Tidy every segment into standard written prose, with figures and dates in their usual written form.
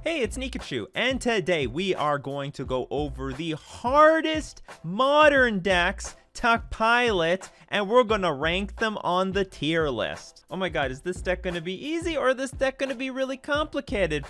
Hey, it's Nikachu, and today we are going to go over the hardest modern decks to pilot, and we're gonna rank them on the tier list. Oh my god, is this deck gonna be easy or is this deck gonna be really complicated?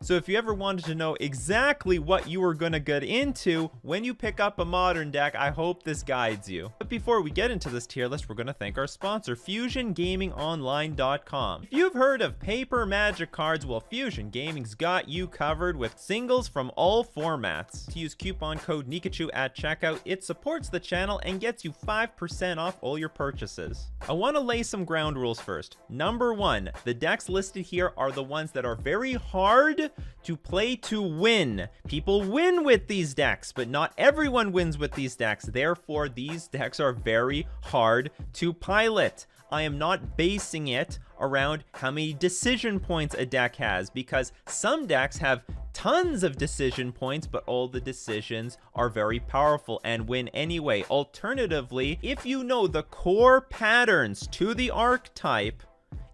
So if you ever wanted to know exactly what you are gonna get into when you pick up a modern deck, I hope this guides you. But before we get into this tier list, we're gonna thank our sponsor, FusionGamingOnline.com. If you've heard of paper Magic cards, well, Fusion Gaming's got you covered with singles from all formats. To use coupon code Nikachu at checkout, it supports the channel and gets you 5% off all your purchases. I want to lay some ground rules first. Number one, the decks listed here are the ones that are very hard to play to win. People win with these decks, but not everyone wins with these decks. Therefore, these decks are very hard to pilot. I am not basing it around how many decision points a deck has, because some decks have tons of decision points, but all the decisions are very powerful and win anyway. Alternatively, if you know the core patterns to the archetype,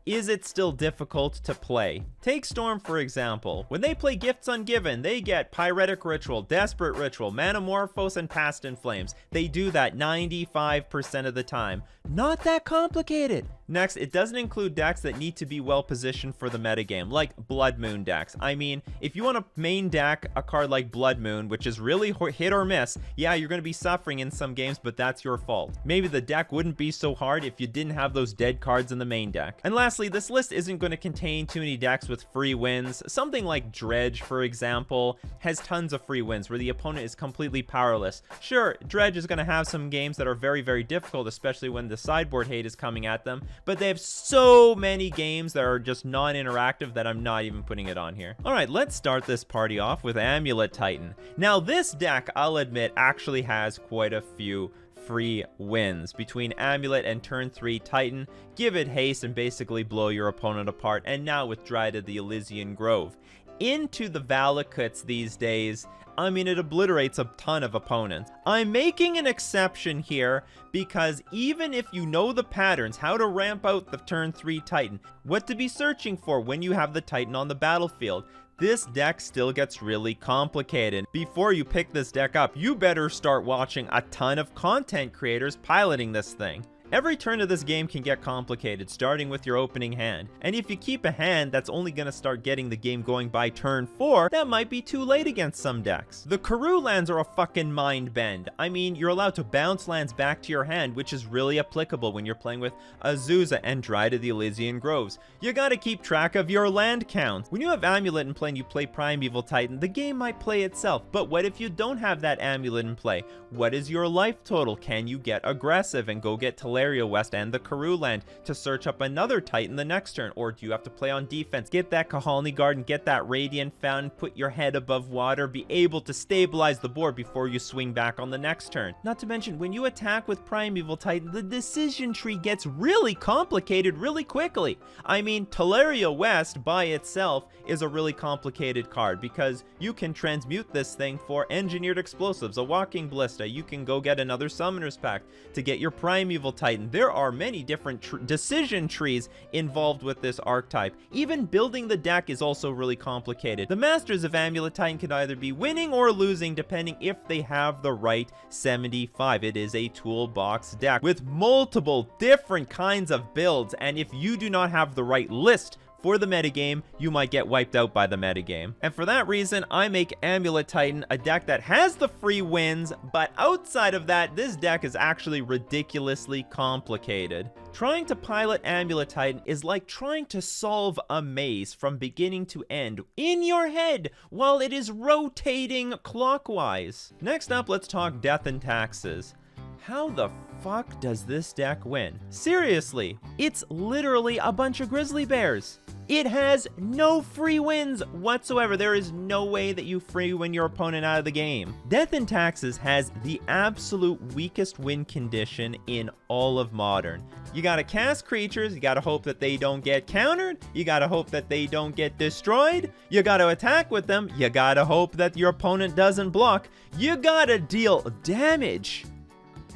is it still difficult to play? Take Storm, for example. When they play Gifts Ungiven, they get Pyretic Ritual, Desperate Ritual, Manamorphose, and Past in Flames. They do that 95% of the time. Not that complicated. Next, it doesn't include decks that need to be well positioned for the metagame, like Blood Moon decks. I mean, if you want to main deck a card like Blood Moon, which is really hit or miss, yeah, you're going to be suffering in some games, but that's your fault. Maybe the deck wouldn't be so hard if you didn't have those dead cards in the main deck. And lastly, this list isn't going to contain too many decks with free wins. Something like Dredge, for example, has tons of free wins where the opponent is completely powerless. Sure, Dredge is going to have some games that are very, very difficult, especially when the sideboard hate is coming at them, but they have so many games that are just non-interactive that I'm not even putting it on here. All right, let's start this party off with Amulet Titan. Now, this deck, I'll admit, actually has quite a few free wins. Between Amulet and turn 3 Titan, give it haste and basically blow your opponent apart, and now with Dryad of the Elysian Grove. Into the Valakuts these days, I mean, it obliterates a ton of opponents. I'm making an exception here because even if you know the patterns, how to ramp out the turn 3 Titan, what to be searching for when you have the Titan on the battlefield, this deck still gets really complicated. Before you pick this deck up, you better start watching a ton of content creators piloting this thing. Every turn of this game can get complicated, starting with your opening hand. And if you keep a hand that's only going to start getting the game going by turn 4, that might be too late against some decks. The Karoo lands are a fucking mind bend. I mean, you're allowed to bounce lands back to your hand, which is really applicable when you're playing with Azusa and Dryad of the Elysian Groves. You gotta keep track of your land count. When you have Amulet in play and you play Primeval Titan, the game might play itself. But what if you don't have that Amulet in play? What is your life total? Can you get aggressive and go get Teleria West and the Karoo land to search up another Titan the next turn? Or do you have to play on defense, get that Kahalni Garden, get that Radiant Fountain, put your head above water, be able to stabilize the board before you swing back on the next turn? Not to mention, when you attack with Primeval Titan, the decision tree gets really complicated really quickly. I mean, Teleria West by itself is a really complicated card because you can transmute this thing for Engineered Explosives, a Walking Ballista. You can go get another Summoner's Pact to get your Primeval Titan. There are many different decision trees involved with this archetype. Even building the deck is also really complicated. The Masters of Amulet Titan could either be winning or losing depending if they have the right 75. It is a toolbox deck with multiple different kinds of builds, and if you do not have the right list for the metagame, you might get wiped out by the metagame. And for that reason, I make Amulet Titan a deck that has the free wins, but outside of that, this deck is actually ridiculously complicated. Trying to pilot Amulet Titan is like trying to solve a maze from beginning to end in your head while it is rotating clockwise. Next up, let's talk Death and Taxes. How the fuck does this deck win? Seriously, it's literally a bunch of grizzly bears. It has no free wins whatsoever. There is no way that you free win your opponent out of the game. Death and Taxes has the absolute weakest win condition in all of Modern. You gotta cast creatures, you gotta hope that they don't get countered, you gotta hope that they don't get destroyed, you gotta attack with them, you gotta hope that your opponent doesn't block, you gotta deal damage.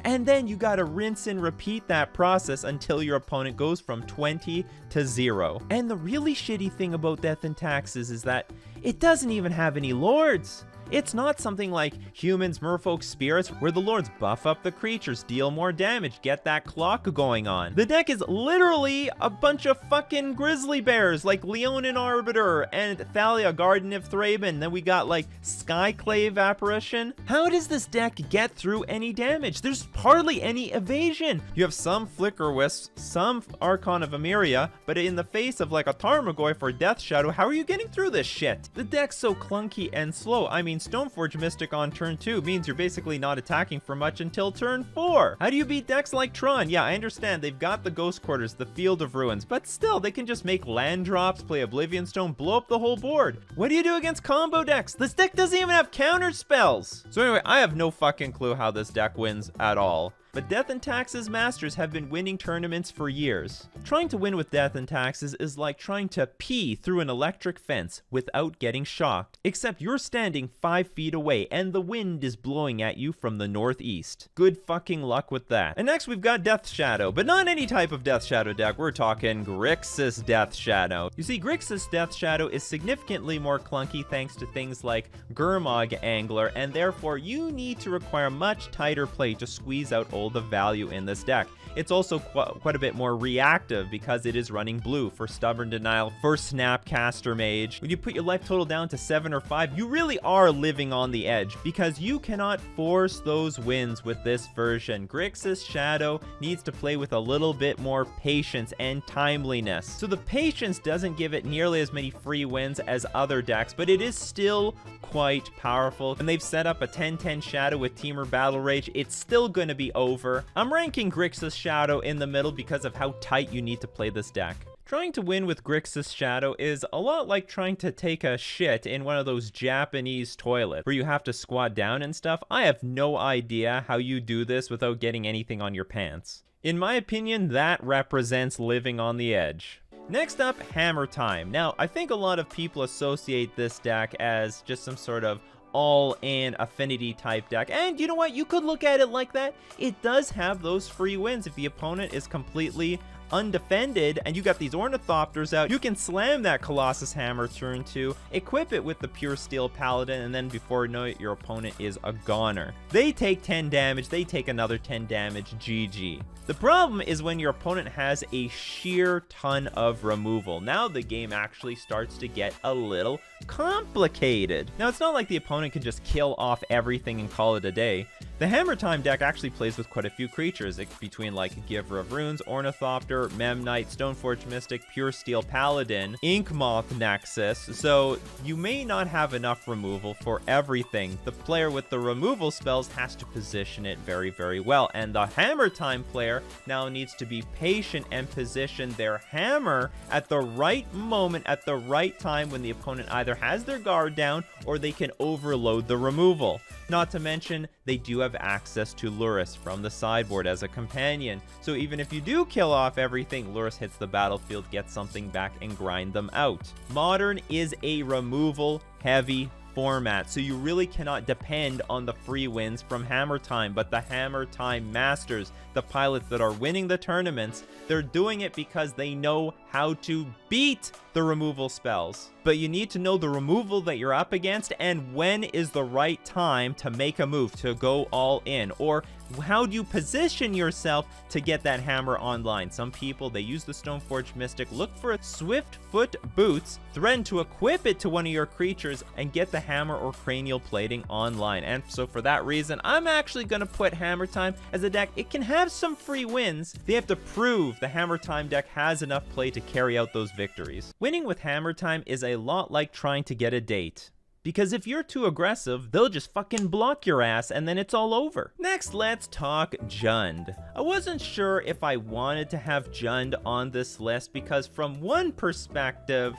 and then you gotta rinse and repeat that process until your opponent goes from 20 to 0. And the really shitty thing about Death and Taxes is that it doesn't even have any lords. It's not something like humans, merfolk, spirits, where the lords buff up the creatures, deal more damage, get that clock going on. The deck is literally a bunch of fucking grizzly bears, like Leonin Arbiter and Thalia, Garden of Thraben. Then we got like Skyclave Apparition. How does this deck get through any damage? There's hardly any evasion. You have some Flicker Wisps, some Archon of Emeria, but in the face of like a Tarmogoyf or Death Shadow, how are you getting through this shit? The deck's so clunky and slow. I mean, Stoneforge Mystic on turn 2 means you're basically not attacking for much until turn 4. How do you beat decks like Tron? Yeah, I understand they've got the Ghost Quarters, the Field of Ruins, but still, they can just make land drops, play Oblivion Stone, blow up the whole board. What do you do against combo decks? This deck doesn't even have counter spells. So anyway, I have no fucking clue how this deck wins at all. But Death and Taxes Masters have been winning tournaments for years. Trying to win with Death and Taxes is like trying to pee through an electric fence without getting shocked. Except you're standing 5 feet away and the wind is blowing at you from the northeast. Good fucking luck with that. And next we've got Death Shadow, but not any type of Death Shadow deck. We're talking Grixis Death Shadow. You see, Grixis Death Shadow is significantly more clunky thanks to things like Gurmag Angler, and therefore you need to require much tighter play to squeeze out all the value in this deck. It's also quite a bit more reactive because it is running blue for Stubborn Denial, for Snapcaster Mage. When you put your life total down to 7 or 5, you really are living on the edge because you cannot force those wins with this version. Grixis Shadow needs to play with a little bit more patience and timeliness. So the patience doesn't give it nearly as many free wins as other decks, but it is still quite powerful. And they've set up a 10-10 Shadow with Teamer Battle Rage. It's still going to be over. I'm ranking Grixis Shadow in the middle because of how tight you need to play this deck. Trying to win with Grixis Shadow is a lot like trying to take a shit in one of those Japanese toilets where you have to squat down and stuff. I have no idea how you do this without getting anything on your pants. In my opinion, that represents living on the edge. Next up, Hammer Time. Now, I think a lot of people associate this deck as just some sort of all-in affinity type deck, and you know what, you could look at it like that. It does have those free wins. If the opponent is completely undefended and you got these Ornithopters out, you can slam that Colossus Hammer turn 2, equip it with the Pure Steel Paladin, and then before you know it, your opponent is a goner. They take 10 damage, they take another 10 damage, GG. The problem is when your opponent has a sheer ton of removal. Now the game actually starts to get a little complicated. Now it's not like the opponent can just kill off everything and call it a day. The Hammer Time deck actually plays with quite a few creatures, between like Giver of Runes, Ornithopter, Memnite, Stoneforge Mystic, Pure Steel Paladin, Inkmoth Nexus, so you may not have enough removal for everything. The player with the removal spells has to position it very, very well, and the Hammer Time player now needs to be patient and position their hammer at the right moment, at the right time, when the opponent either has their guard down or they can overload the removal. Not to mention, they do have access to Lurrus from the sideboard as a companion, so even if you do kill off everything, Lurrus hits the battlefield, gets something back, and grind them out. Modern is a removal-heavy format, so you really cannot depend on the free wins from Hammer Time, but the Hammer Time Masters, the pilots that are winning the tournaments, they're doing it because they know how to beat the removal spells. But you need to know the removal that you're up against and when is the right time to make a move, to go all in, or how do you position yourself to get that hammer online. Some people, they use the Stoneforge Mystic, look for Swift Foot Boots, threaten to equip it to one of your creatures, and get the hammer or cranial plating online. And so for that reason, I'm actually going to put Hammer Time as a deck. It can have some free wins. They have to prove the Hammer Time deck has enough play to carry out those victories. Winning with Hammer Time is a lot like trying to get a date, because if you're too aggressive, they'll just fucking block your ass and then it's all over. Next, let's talk Jund. I wasn't sure if I wanted to have Jund on this list because from one perspective,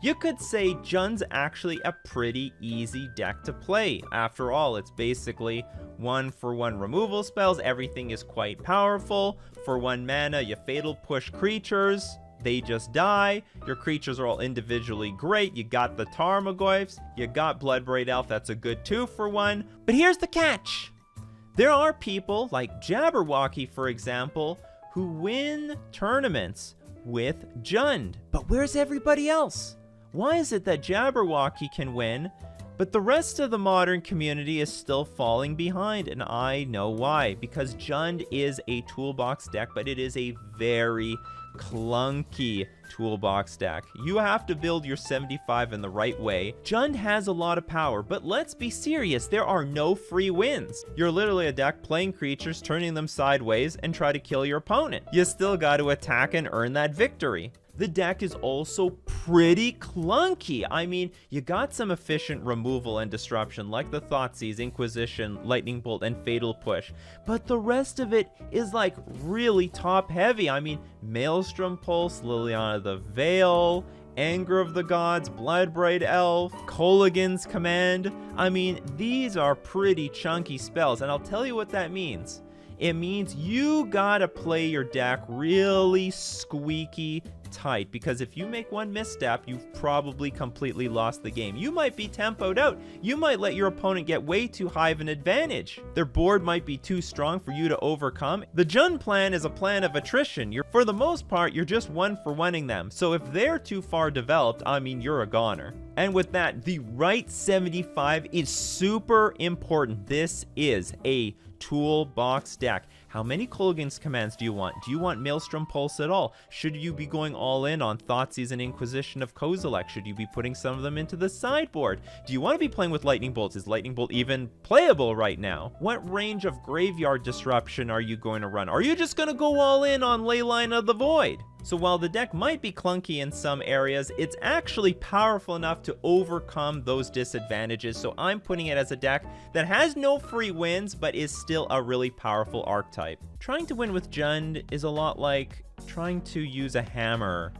you could say Jund's actually a pretty easy deck to play. After all, it's basically 1-for-1 removal spells. Everything is quite powerful. For 1 mana, you fatal push creatures. They just die. Your creatures are all individually great. You got the Tarmogoyfs. You got Bloodbraid Elf. That's a good 2-for-1. But here's the catch. There are people like Jabberwocky, for example, who win tournaments with Jund. But where's everybody else? Why is it that Jabberwocky can win, but the rest of the Modern community is still falling behind? And I know why. Because Jund is a toolbox deck, but it is a very clunky toolbox deck. You have to build your 75 in the right way. Jund has a lot of power, but let's be serious, there are no free wins. You're literally a deck playing creatures, turning them sideways, and try to kill your opponent. You still got to attack and earn that victory. The deck is also pretty clunky. I mean, you got some efficient removal and disruption like the Thoughtseize, Inquisition, Lightning Bolt, and Fatal Push, but the rest of it is like really top heavy. I mean, Maelstrom Pulse, Liliana the Veil, Anger of the Gods, Bloodbraid Elf, Kolaghan's Command. I mean, these are pretty chunky spells, and I'll tell you what that means. It means you gotta play your deck really squeaky tight, because if you make one misstep, you've probably completely lost the game. You might be tempoed out. You might let your opponent get way too high of an advantage. Their board might be too strong for you to overcome. The Jund plan is a plan of attrition. For the most part, you're just one-for-oneing them. So if they're too far developed, I mean, you're a goner. And with that, the right 75 is super important. This is a toolbox deck. How many Kolaghan's commands do you want? Do you want Maelstrom Pulse at all? Should you be going all in on Thoughtseize and Inquisition of Kozilek? Should you be putting some of them into the sideboard? Do you want to be playing with Lightning Bolts? Is Lightning Bolt even playable right now? What range of graveyard disruption are you going to run? Are you just going to go all in on Leyline of the Void? So while the deck might be clunky in some areas, it's actually powerful enough to overcome those disadvantages. So I'm putting it as a deck that has no free wins, but is still a really powerful archetype. Trying to win with Jund is a lot like trying to use a hammer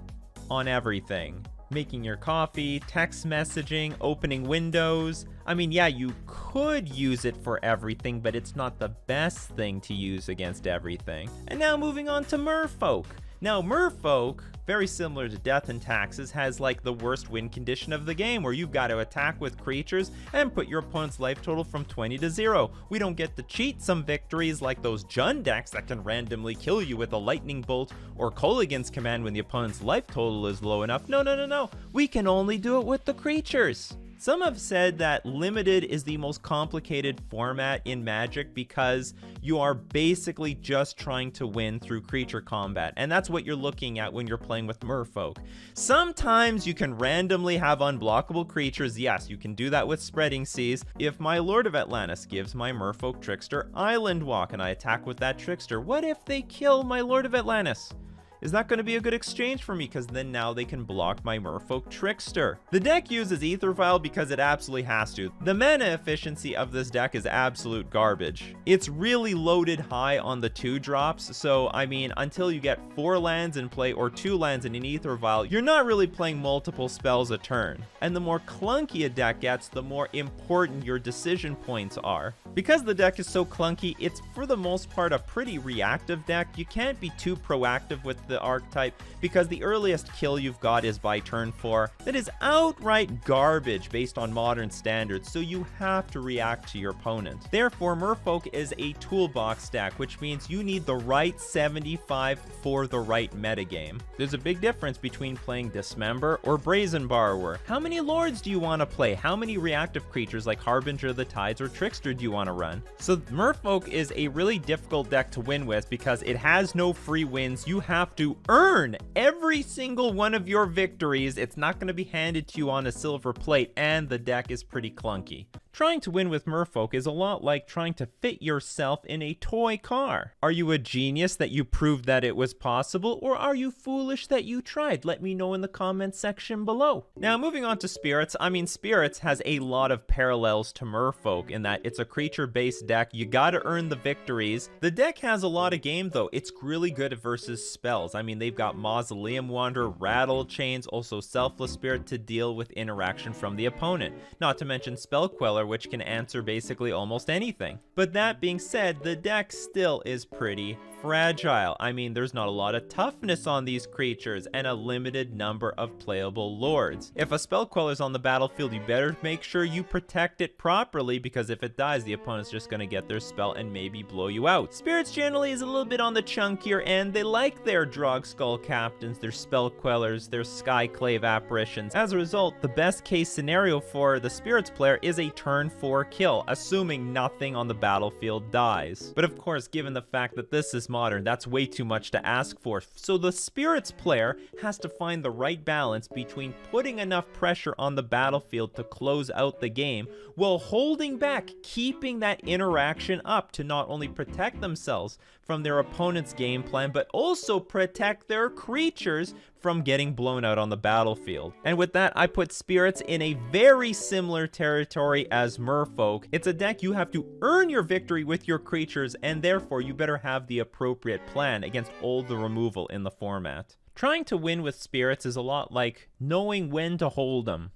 on everything. Making your coffee, text messaging, opening windows. I mean, yeah, you could use it for everything, but it's not the best thing to use against everything. And now moving on to Merfolk. Now, Merfolk, very similar to Death and Taxes, has like the worst win condition of the game, where you've got to attack with creatures and put your opponent's life total from 20 to 0. We don't get to cheat some victories like those Jund decks that can randomly kill you with a Lightning Bolt or Kolaghan's Command when the opponent's life total is low enough. No. We can only do it with the creatures. Some have said that Limited is the most complicated format in Magic because you are basically just trying to win through creature combat, and that's what you're looking at when you're playing with Merfolk. Sometimes you can randomly have unblockable creatures. Yes, you can do that with Spreading Seas. If my Lord of Atlantis gives my Merfolk Trickster Island Walk and I attack with that Trickster, what if they kill my Lord of Atlantis? Is that going to be a good exchange for me? Because then now they can block my Merfolk Trickster. The deck uses Aether Vial because it absolutely has to. The mana efficiency of this deck is absolute garbage. It's really loaded high on the 2 drops, so I mean, until you get 4 lands in play or 2 lands in an Aether Vial, you're not really playing multiple spells a turn. And the more clunky a deck gets, the more important your decision points are. Because the deck is so clunky, it's for the most part a pretty reactive deck. You can't be too proactive with the archetype because the earliest kill you've got is by turn 4. That is outright garbage based on modern standards, so you have to react to your opponent. Therefore, Merfolk is a toolbox deck, which means you need the right 75 for the right metagame. There's a big difference between playing Dismember or Brazen Borrower. How many Lords do you want to play? How many reactive creatures like Harbinger of the Tides or Trickster do you want to run? So Merfolk is a really difficult deck to win with because it has no free wins. You have to earn every single one of your victories. It's not going to be handed to you on a silver plate, and the deck is pretty clunky. Trying to win with Merfolk is a lot like trying to fit yourself in a toy car. Are you a genius that you proved that it was possible, or are you foolish that you tried? Let me know in the comments section below. Now, moving on to Spirits. I mean, Spirits has a lot of parallels to Merfolk in that it's a creature-based deck. You gotta earn the victories. The deck has a lot of game, though. It's really good versus spells. I mean, they've got Mausoleum Wanderer, Rattle Chains, also Selfless Spirit to deal with interaction from the opponent. Not to mention Spell Queller, which can answer basically almost anything. But that being said, the deck still is pretty fragile. I mean, there's not a lot of toughness on these creatures and a limited number of playable lords. If a spell queller's on the battlefield, you better make sure you protect it properly, because if it dies, the opponent's just gonna get their spell and maybe blow you out. Spirits generally is a little bit on the chunkier end. They like their Drogskull Captains, their spell quellers, their Skyclave apparitions. As a result, the best case scenario for the Spirits player is a turn 4 kill, assuming nothing on the battlefield dies. But of course, given the fact that this is Modern, that's way too much to ask for. So the Spirits player has to find the right balance between putting enough pressure on the battlefield to close out the game, while holding back, keeping that interaction up to not only protect themselves from their opponent's game plan, but also protect their creatures from getting blown out on the battlefield. And with that, I put Spirits in a very similar territory as Merfolk. It's a deck you have to earn your victory with your creatures, and therefore you better have the appropriate plan against all the removal in the format. Trying to win with Spirits is a lot like knowing when to hold them,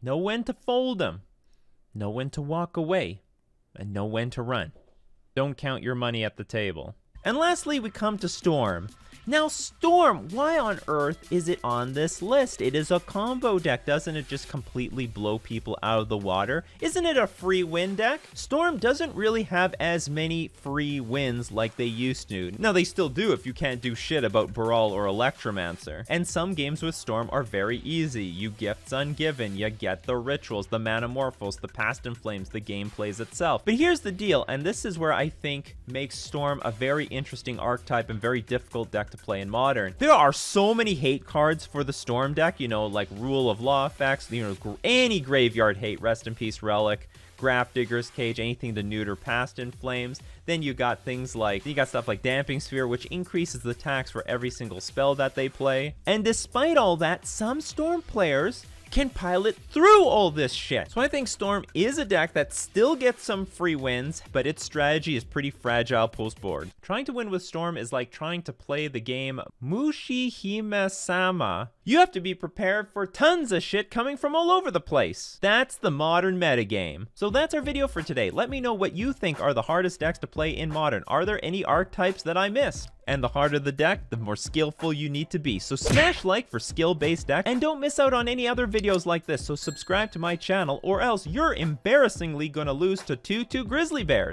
know when to fold them, know when to walk away, and know when to run. Don't count your money at the table. And lastly, we come to Storm. Now, Storm, why on earth is it on this list? It is a combo deck. Doesn't it just completely blow people out of the water? Isn't it a free win deck? Storm doesn't really have as many free wins like they used to. Now, they still do if you can't do shit about Baral or Electromancer. And some games with Storm are very easy. You Gifts Ungiven, you get the rituals, the Manamorphos, the Past in Flames, the game plays itself. But here's the deal, and this is where I think makes Storm a very interesting archetype and very difficult deck to play in Modern. There are so many hate cards for the Storm deck, you know, like Rule of Law effects, you know, any graveyard hate, Rest in Peace Relic, Grafdigger's Cage, anything to neuter Past in Flames. Then you got things like, you got stuff like Damping Sphere, which increases the tax for every single spell that they play. And despite all that, some Storm players can pilot through all this shit. So I think Storm is a deck that still gets some free wins, but its strategy is pretty fragile post-board. Trying to win with Storm is like trying to play the game Mushi-Hime-sama. You have to be prepared for tons of shit coming from all over the place. That's the Modern metagame. So that's our video for today. Let me know what you think are the hardest decks to play in Modern. Are there any archetypes that I missed? And the harder the deck, the more skillful you need to be. So smash like for skill-based decks, and don't miss out on any other videos like this. So subscribe to my channel, or else you're embarrassingly gonna lose to 2 grizzly bears.